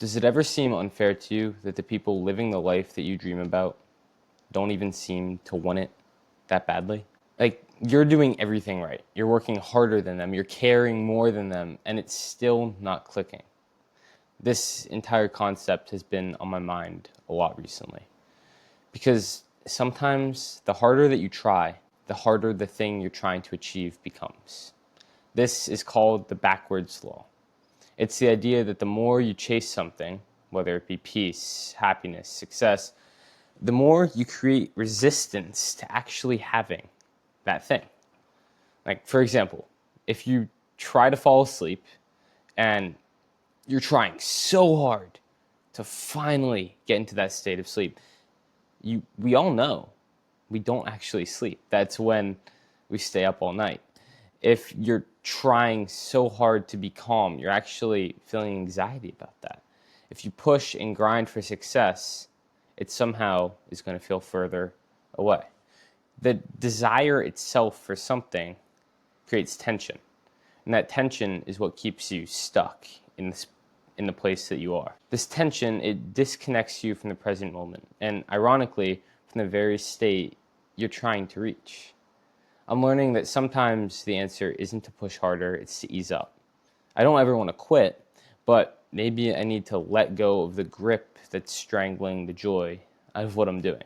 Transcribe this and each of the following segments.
Does it ever seem unfair to you that the people living the life that you dream about don't even seem to want it that badly? Like, you're doing everything right. You're working harder than them. You're caring more than them, and it's still not clicking. This entire concept has been on my mind a lot recently. Because sometimes the harder that you try, the harder the thing you're trying to achieve becomes. This is called the backwards law. It's the idea that the more you chase something, whether it be peace, happiness, success, the more you create resistance to actually having that thing. Like, for example, if you try to fall asleep and you're trying so hard to finally get into that state of sleep, we all know we don't actually sleep. That's when we stay up all night. If you're trying so hard to be calm, you're actually feeling anxiety about that. If you push and grind for success, it somehow is going to feel further away. The desire itself for something creates tension. And that tension is what keeps you stuck in the place that you are. This tension, it disconnects you from the present moment, and ironically, from the very state you're trying to reach. I'm learning that sometimes the answer isn't to push harder, it's to ease up. I don't ever want to quit, but maybe I need to let go of the grip that's strangling the joy out of what I'm doing.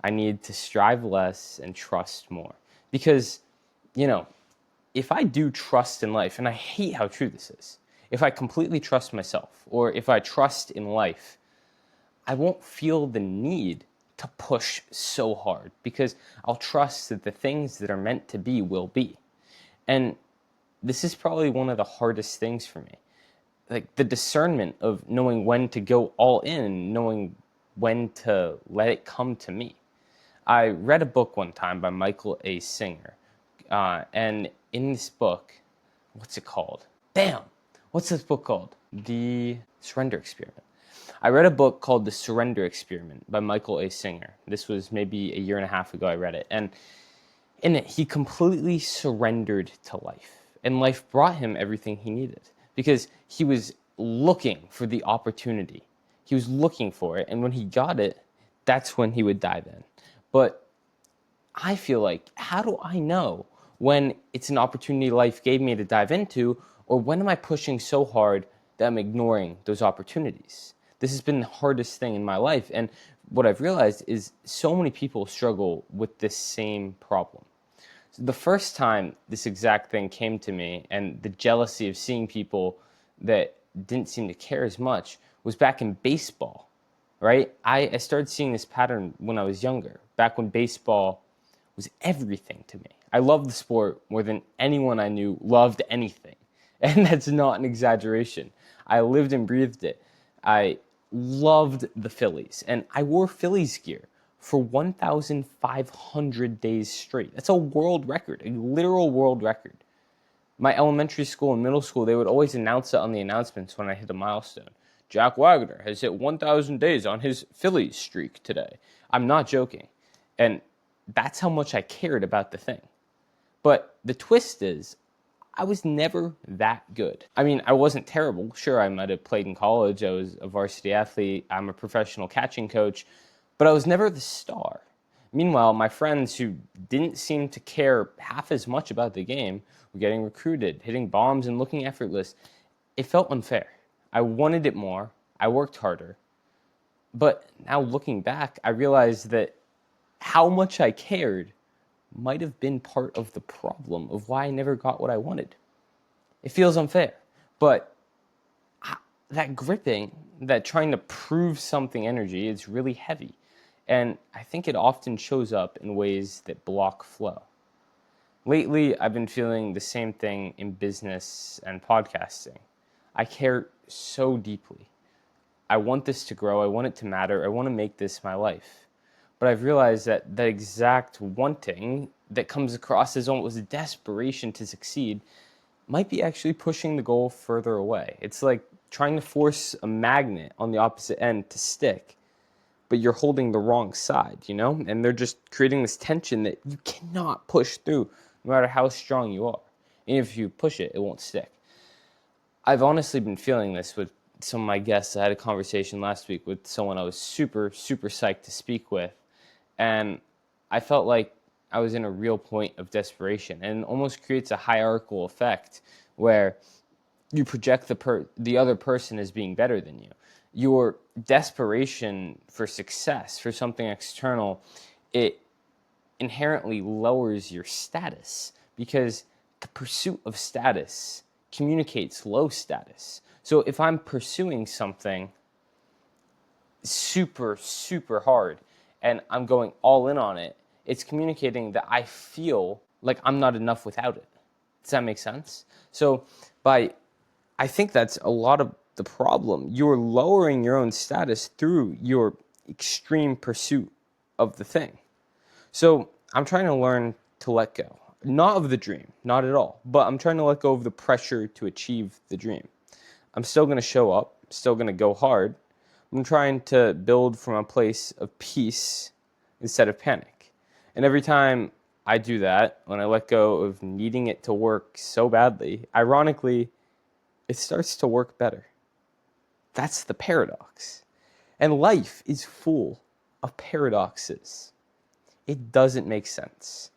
I need to strive less and trust more. Because, if I do trust in life, and I hate how true this is, if I completely trust myself, or if I trust in life, I won't feel the need to push so hard because I'll trust that the things that are meant to be will be. And this is probably one of the hardest things for me. Like the discernment of knowing when to go all in, knowing when to let it come to me. I read a book one time by Michael A. Singer. And in this book, what's it called? What's this book called? The Surrender Experiment. I read a book called The Surrender Experiment by Michael A. Singer. This was maybe a year and a half ago I read it. And in it, he completely surrendered to life. And life brought him everything he needed because he was looking for the opportunity. He was looking for it. And when he got it, that's when he would dive in. But I feel like, how do I know when it's an opportunity life gave me to dive into, or when am I pushing so hard that I'm ignoring those opportunities? This has been the hardest thing in my life. And what I've realized is so many people struggle with this same problem. So the first time this exact thing came to me and the jealousy of seeing people that didn't seem to care as much was back in baseball, right? I started seeing this pattern when I was younger, back when baseball was everything to me. I loved the sport more than anyone I knew loved anything. And that's not an exaggeration. I lived and breathed it. I loved the Phillies, and I wore Phillies gear for 1,500 days straight. That's a world record, a literal world record. My elementary school and middle school, they would always announce it on the announcements when I hit a milestone. Jack Wagoner has hit 1,000 days on his Phillies streak today. I'm not joking. And that's how much I cared about the thing. But the twist is, I was never that good. I mean, I wasn't terrible. Sure, I might have played in college. I was a varsity athlete. I'm a professional catching coach. But I was never the star. Meanwhile, my friends who didn't seem to care half as much about the game were getting recruited, hitting bombs, and looking effortless. It felt unfair. I wanted it more. I worked harder. But now looking back, I realized that how much I cared might have been part of the problem of why I never got what I wanted. It feels unfair, but that gripping, that trying to prove something energy is really heavy. And I think it often shows up in ways that block flow. Lately, I've been feeling the same thing in business and podcasting. I care so deeply. I want this to grow. I want it to matter. I want to make this my life. But I've realized that the exact wanting that comes across as almost desperation to succeed might be actually pushing the goal further away. It's like trying to force a magnet on the opposite end to stick, but you're holding the wrong side, And they're just creating this tension that you cannot push through no matter how strong you are. And if you push it, it won't stick. I've honestly been feeling this with some of my guests. I had a conversation last week with someone I was super, super psyched to speak with. And I felt like I was in a real point of desperation, and it almost creates a hierarchical effect where you project the other person as being better than you. Your desperation for success, for something external, it inherently lowers your status because the pursuit of status communicates low status. So if I'm pursuing something super, super hard and I'm going all in on it, it's communicating that I feel like I'm not enough without it. Does that make sense? So I think that's a lot of the problem. You're lowering your own status through your extreme pursuit of the thing. So I'm trying to learn to let go. Not of the dream, not at all, but I'm trying to let go of the pressure to achieve the dream. I'm still going to show up, still going to go hard. I'm trying to build from a place of peace instead of panic. And every time I do that, when I let go of needing it to work so badly, ironically, it starts to work better. That's the paradox. And life is full of paradoxes. It doesn't make sense.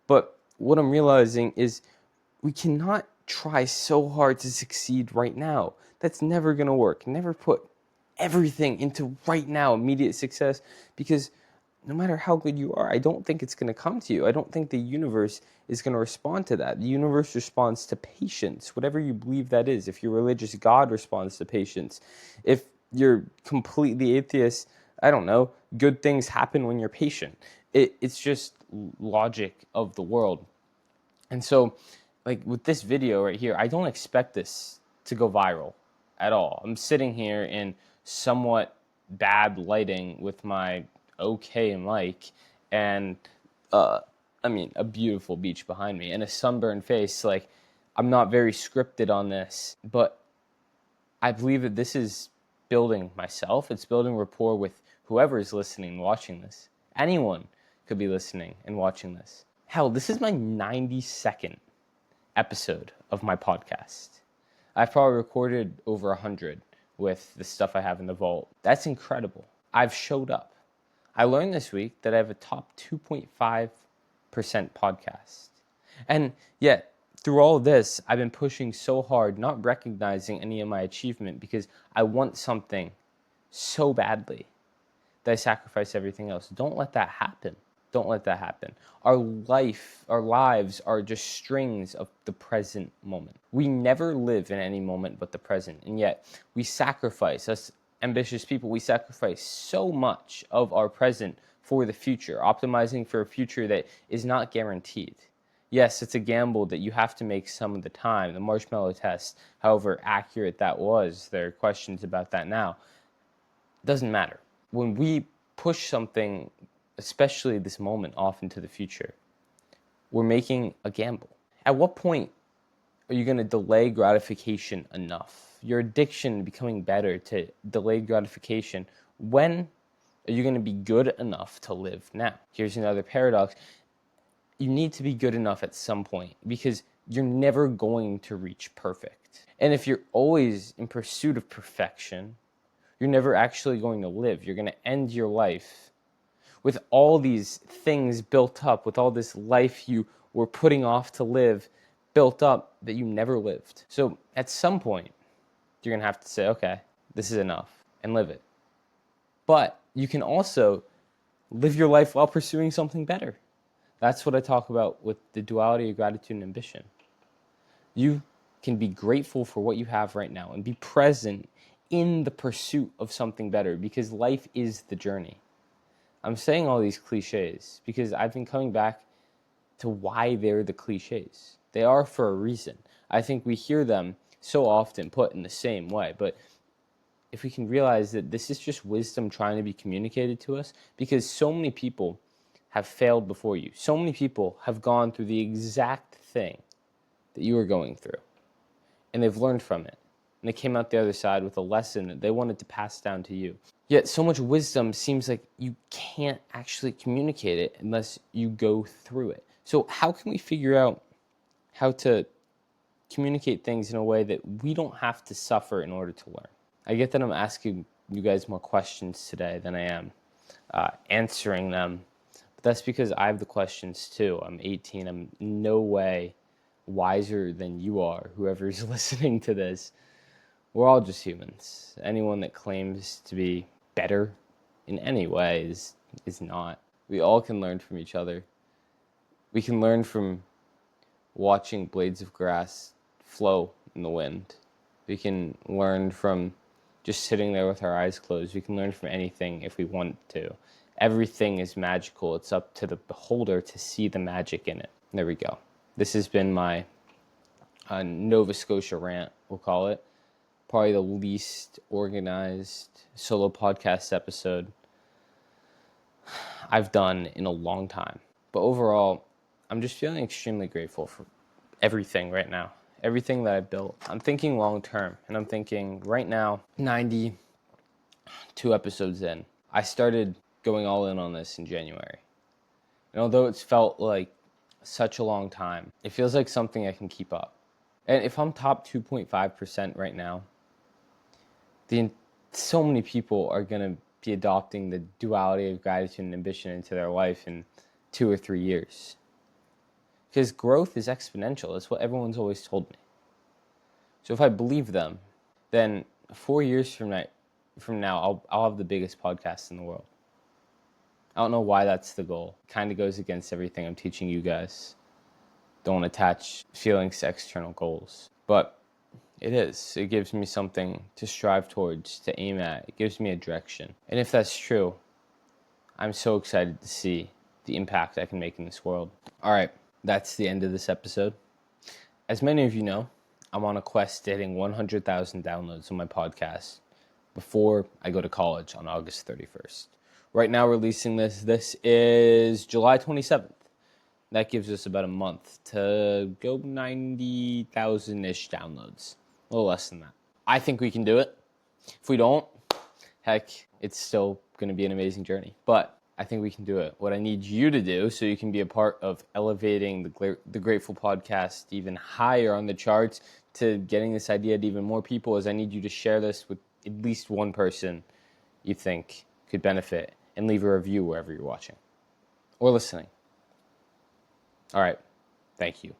But what I'm realizing is we cannot try so hard to succeed right now. That's never going to work. Never put everything into right now, immediate success, because no matter how good you are, I don't think it's going to come to you. I don't think the universe is going to respond to that. The universe responds to patience, whatever you believe that is. If you're religious, God responds to patience. If you're completely atheist, I don't know, good things happen when you're patient. It's just logic of the world. And so, like with this video right here, I don't expect this to go viral at all. I'm sitting here in somewhat bad lighting with my okay mic and a beautiful beach behind me and a sunburned face. Like, I'm not very scripted on this, but I believe that this is building myself. It's building rapport with whoever is listening and watching this. Anyone could be listening and watching this. Hell, this is my 92nd episode of my podcast. I've probably recorded over 100 with the stuff I have in the vault. That's incredible. I've showed up. I learned this week that I have a top 2.5% podcast. And yet, through all of this, I've been pushing so hard, not recognizing any of my achievement because I want something so badly that I sacrifice everything else. Don't let that happen. Don't let that happen. Our lives are just strings of the present moment. We never live in any moment but the present. And yet we sacrifice, us ambitious people, we sacrifice so much of our present for the future, optimizing for a future that is not guaranteed. Yes, it's a gamble that you have to make some of the time. The marshmallow test, however accurate that was, there are questions about that now. Doesn't matter. When we push something, especially this moment, off into the future, we're making a gamble. At what point are you going to delay gratification enough? Your addiction becoming better to delay gratification. When are you going to be good enough to live now? Here's another paradox. You need to be good enough at some point because you're never going to reach perfect. And if you're always in pursuit of perfection, you're never actually going to live. You're going to end your life with all these things built up, with all this life you were putting off to live built up that you never lived. So at some point, you're going to have to say, okay, this is enough, and live it. But you can also live your life while pursuing something better. That's what I talk about with the duality of gratitude and ambition. You can be grateful for what you have right now and be present in the pursuit of something better because life is the journey. I'm saying all these cliches because I've been coming back to why they're the cliches. They are for a reason. I think we hear them so often put in the same way, but if we can realize that this is just wisdom trying to be communicated to us, because so many people have failed before you. So many people have gone through the exact thing that you are going through, and they've learned from it. And they came out the other side with a lesson that they wanted to pass down to you. Yet so much wisdom seems like you can't actually communicate it unless you go through it. So how can we figure out how to communicate things in a way that we don't have to suffer in order to learn? I get that I'm asking you guys more questions today than I am answering them. But that's because I have the questions too. I'm 18. I'm in no way wiser than you are, whoever's listening to this. We're all just humans. Anyone that claims to be better in any way is not. We all can learn from each other. We can learn from watching blades of grass flow in the wind. We can learn from just sitting there with our eyes closed. We can learn from anything if we want to. Everything is magical. It's up to the beholder to see the magic in it. There we go. This has been my Nova Scotia rant, we'll call it. Probably the least organized solo podcast episode I've done in a long time. But overall, I'm just feeling extremely grateful for everything right now. Everything that I've built. I'm thinking long term, and I'm thinking right now, 92 episodes in. I started going all in on this in January. And although it's felt like such a long time, it feels like something I can keep up. And if I'm top 2.5% right now, so many people are going to be adopting the duality of gratitude and ambition into their life in 2 or 3 years. Because growth is exponential. That's what everyone's always told me. So if I believe them, then 4 years from now, I'll have the biggest podcast in the world. I don't know why that's the goal. It kind of goes against everything I'm teaching you guys. Don't attach feelings to external goals. But it is. It gives me something to strive towards, to aim at. It gives me a direction. And if that's true, I'm so excited to see the impact I can make in this world. All right, that's the end of this episode. As many of you know, I'm on a quest to hitting 100,000 downloads on my podcast before I go to college on August 31st. Right now, releasing this is July 27th. That gives us about a month to go 90,000-ish downloads. A little less than that. I think we can do it. If we don't, heck, it's still going to be an amazing journey. But I think we can do it. What I need you to do so you can be a part of elevating the Grateful Podcast even higher on the charts to getting this idea to even more people is I need you to share this with at least one person you think could benefit and leave a review wherever you're watching or listening. All right. Thank you.